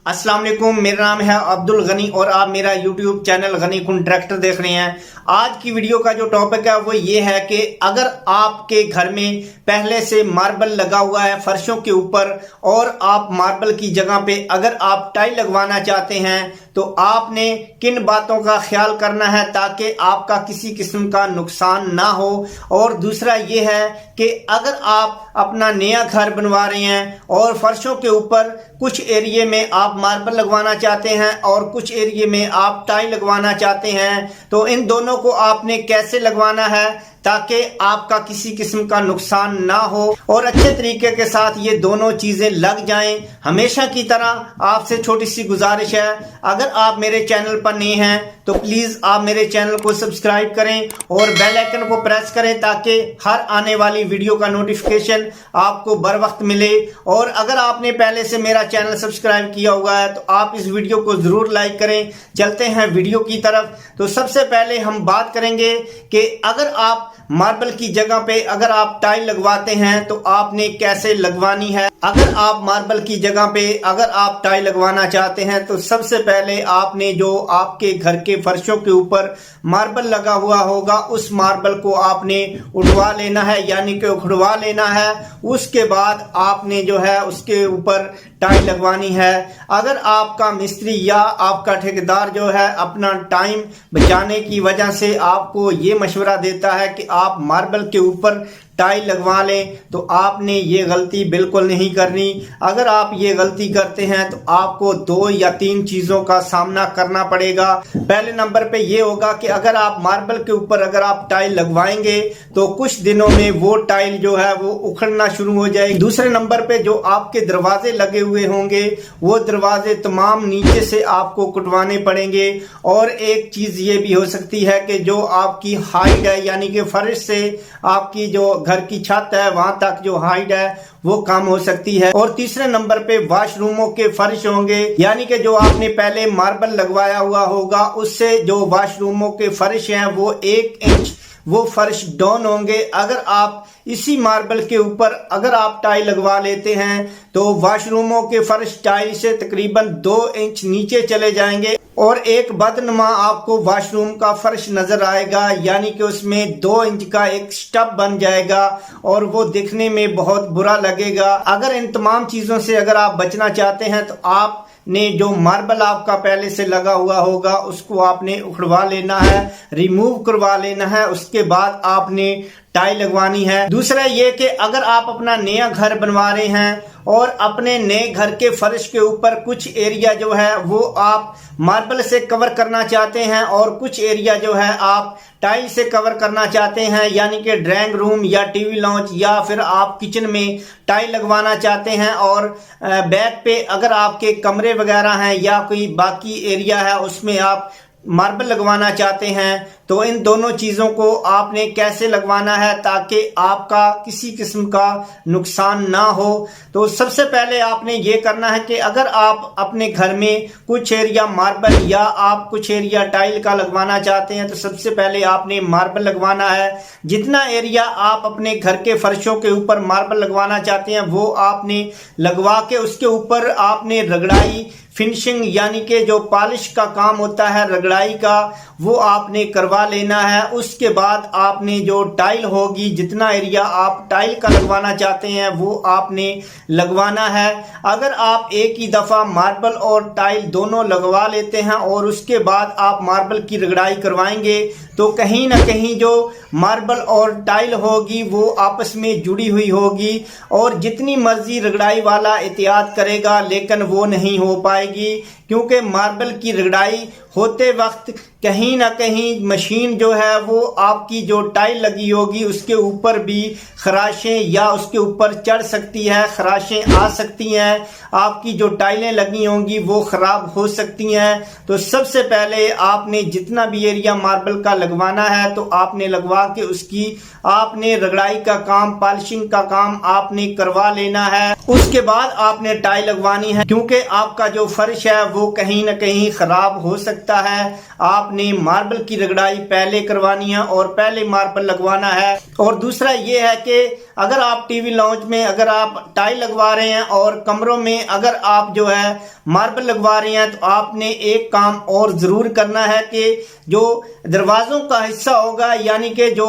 अस्सलाम वालेकुम, मेरा नाम है अब्दुल गनी और आप मेरा यूट्यूब चैनल गनी कॉन्ट्रैक्टर देख रहे हैं। आज की वीडियो का जो टॉपिक है वो ये है कि अगर आपके घर में पहले से मार्बल लगा हुआ है फर्शों के ऊपर और आप मार्बल की जगह पे अगर आप टाइल लगवाना चाहते हैं तो आपने किन बातों का ख्याल करना है ताकि आपका किसी किस्म का नुकसान ना हो। और दूसरा ये है कि अगर आप अपना नया घर बनवा रहे हैं और फर्शों के ऊपर कुछ एरिया में आप मार्बल लगवाना चाहते हैं और कुछ एरिया में आप टाइल लगवाना चाहते हैं तो इन दोनों को आपने कैसे लगवाना है ताकि आपका किसी किस्म का नुकसान ना हो और अच्छे तरीके के साथ ये दोनों चीजें लग जाएं। हमेशा की तरह आपसे छोटी सी गुजारिश है, अगर आप मेरे चैनल पर नए हैं तो प्लीज आप मेरे चैनल को सब्सक्राइब करें और बेल आइकन को प्रेस करें ताकि हर आने वाली वीडियो का नोटिफिकेशन आपको बर वक्त मिले। और अगर आपने पहले से मेरा चैनल सब्सक्राइब किया हुआ है तो आप इस वीडियो को जरूर लाइक करें। चलते हैं वीडियो की तरफ। तो सबसे पहले हम बात करेंगे कि अगर आप मार्बल की जगह पे अगर आप टाइल लगवाते हैं तो आपने कैसे लगवानी है। अगर आप मार्बल की जगह पे अगर आप टाइल लगवाना चाहते हैं तो सबसे पहले आपने जो आपके घर के फर्शों के ऊपर मार्बल लगा हुआ होगा उस मार्बल को आपने उठवा लेना है, यानी कि उखड़वा लेना है। उसके बाद आपने जो है उसके ऊपर टाइल लगवानी है। अगर आपका मिस्त्री या आपका ठेकेदार जो है अपना टाइम बचाने की वजह से आपको ये मशवरा देता है कि आप मार्बल के ऊपर टाइल लगवा लें तो आपने ये गलती बिल्कुल नहीं करनी। अगर आप ये गलती करते हैं तो आपको 2 या 3 चीजों का सामना करना पड़ेगा। पहले नंबर पे ये होगा कि अगर आप मार्बल के ऊपर अगर आप टाइल लगवाएंगे तो कुछ दिनों में वो टाइल जो है वो उखड़ना शुरू हो जाएगी। दूसरे नंबर पे जो आपके दरवाजे लगे हुए होंगे वो दरवाजे तमाम नीचे से आपको कुटवाने पड़ेंगे। और एक चीज ये भी हो सकती है कि जो आपकी हाइट है यानी कि फर्श से आपकी जो घर की छत है वहां तक जो हाइट है वो कम हो सकती है। और तीसरे नंबर पे वॉशरूमों के फर्श होंगे, यानी कि जो आपने पहले मार्बल लगवाया हुआ होगा उससे जो वॉशरूमों के फर्श हैं वो 1 इंच वो फर्श डाउन होंगे। अगर आप इसी मार्बल के ऊपर अगर आप टाइल लगवा लेते हैं तो वॉशरूमों के फर्श टाइल से तकरीबन 2 इंच नीचे चले जाएंगे और एक बदनुमा आपको वॉशरूम का फर्श नजर आएगा, यानी कि उसमें 2 इंच का एक स्टब बन जाएगा और वो दिखने में बहुत बुरा लगेगा। अगर इन तमाम चीजों से अगर आप बचना चाहते हैं तो आप ने जो मार्बल आपका पहले से लगा हुआ होगा उसको आपने उखड़वा लेना है, रिमूव करवा लेना है। उसके बाद आपने टाइल लगवानी है। दूसरा ये कि अगर आप अपना नया घर बनवा रहे हैं और अपने नए घर के फर्श के ऊपर कुछ एरिया जो है वो आप मार्बल से कवर करना चाहते हैं और कुछ एरिया जो है आप टाइल से कवर करना चाहते हैं, यानी कि ड्राइंग रूम या टीवी लॉन्च या फिर आप किचन में टाइल लगवाना चाहते हैं और बैक पे अगर आपके कमरे वगैरह हैं या कोई बाकी एरिया है उसमें आप मार्बल लगवाना चाहते हैं तो इन दोनों चीजों को आपने कैसे लगवाना है ताकि आपका किसी किस्म का नुकसान ना हो। तो सबसे पहले आपने ये करना है कि अगर आप अपने घर में कुछ एरिया मार्बल या आप कुछ एरिया टाइल का लगवाना चाहते हैं तो सबसे पहले आपने मार्बल लगवाना है। जितना एरिया आप अपने घर के फर्शों के ऊपर मार्बल लगवाना चाहते हैं वो आपने लगवा के उसके ऊपर आपने रगड़ाई फिनिशिंग यानी कि जो पॉलिश का काम होता है रगड़ाई का वो आपने करवा लेना है। उसके बाद आपने जो टाइल होगी जितना एरिया आप टाइल का लगवाना चाहते हैं वो आपने लगवाना है। अगर आप एक ही दफा मार्बल और टाइल दोनों लगवा लेते हैं और उसके बाद आप मार्बल की रगड़ाई करवाएंगे तो कहीं ना कहीं जो मार्बल और टाइल होगी वो आपस में जुड़ी हुई होगी और जितनी मर्जी रगड़ाई वाला एहतियात करेगा लेकिन वो नहीं हो पाएगी, क्योंकि मार्बल की रगड़ाई होते वक्त कहीं ना कहीं मशीन जो है वो आपकी जो टाइल लगी होगी उसके ऊपर भी खराशें या उसके ऊपर चढ़ सकती है, खराशें आ सकती हैं, आपकी जो टाइलें लगी होंगी वो खराब हो सकती हैं। तो सबसे पहले आपने जितना भी एरिया मार्बल का लगवाना है तो आपने लगवा के उसकी आपने रगड़ाई का काम पॉलिशिंग का काम आपने करवा लेना है। उसके बाद आपने टाइल लगवानी है, क्योंकि आपका जो फर्श है वो कहीं ना कहीं खराब हो सकता है। आपने मार्बल की रगड़ाई पहले करवानी है और पहले मार्बल लगवाना है। और दूसरा ये है कि अगर आप टीवी लॉन्च में अगर आप टाइल लगवा रहे हैं और कमरों में अगर आप जो है मार्बल लगवा रहे हैं, तो आपने एक काम और जरूर करना है कि जो दरवाजों का हिस्सा होगा यानी कि जो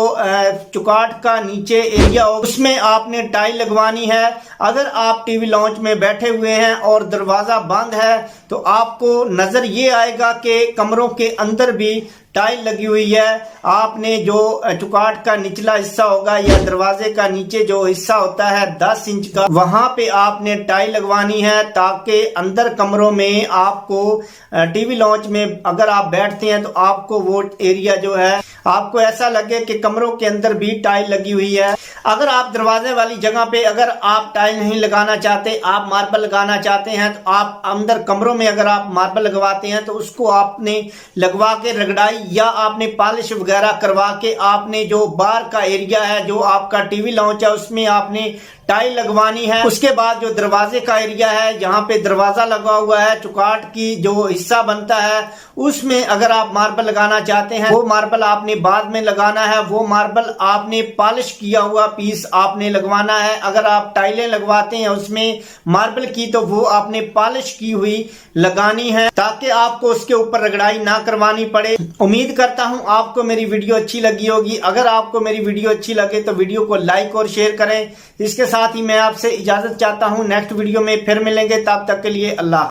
चुकाट का नीचे एरिया होगा उसमें आपने टाइल लगवानी है। अगर आप टीवी लॉन्च में बैठे हुए हैं और दरवाजा बंद है तो आपको नजर ये आएगा कि कमरों के अंदर भी टाइल लगी हुई है। आपने जो चुकाट का निचला हिस्सा होगा या दरवाजे का नीचे जो हिस्सा होता है 10 इंच का, वहां पे आपने टाइल लगवानी है ताकि अंदर कमरों में आपको टीवी लॉन्च में अगर आप बैठते हैं तो आपको वो एरिया जो है आपको ऐसा लगे कि कमरों के अंदर भी टाइल लगी हुई है। अगर आप दरवाजे वाली जगह पे अगर आप टाइल नहीं लगाना चाहते, आप मार्बल लगाना चाहते हैं, तो आप अंदर कमरों में अगर आप मार्बल लगवाते हैं तो उसको आपने लगवा के रगड़ाई या आपने पॉलिश वगैरह करवा के आपने जो बाहर का एरिया है जो आपका टीवी लॉन्च है उसमें आपने टाइल लगवानी है। उसके बाद जो दरवाजे का एरिया है जहां पे दरवाजा लगा हुआ है चुकाट की जो हिस्सा बनता है उसमें अगर आप मार्बल लगाना चाहते हैं वो मार्बल आपने बाद में लगाना है। वो मार्बल आपने पॉलिश किया हुआ पीस आपने लगवाना है। अगर आप टाइलें लगवाते हैं उसमें मार्बल की तो वो आपने पॉलिश की हुई लगानी है ताकि आपको उसके ऊपर रगड़ाई ना करवानी पड़े। उम्मीद करता हूं आपको मेरी वीडियो अच्छी लगी होगी। अगर आपको मेरी वीडियो अच्छी लगे तो वीडियो को लाइक और शेयर करें। इसके साथ ही मैं आपसे इजाजत चाहता हूं। नेक्स्ट वीडियो में फिर मिलेंगे, तब तक के लिए अल्लाह।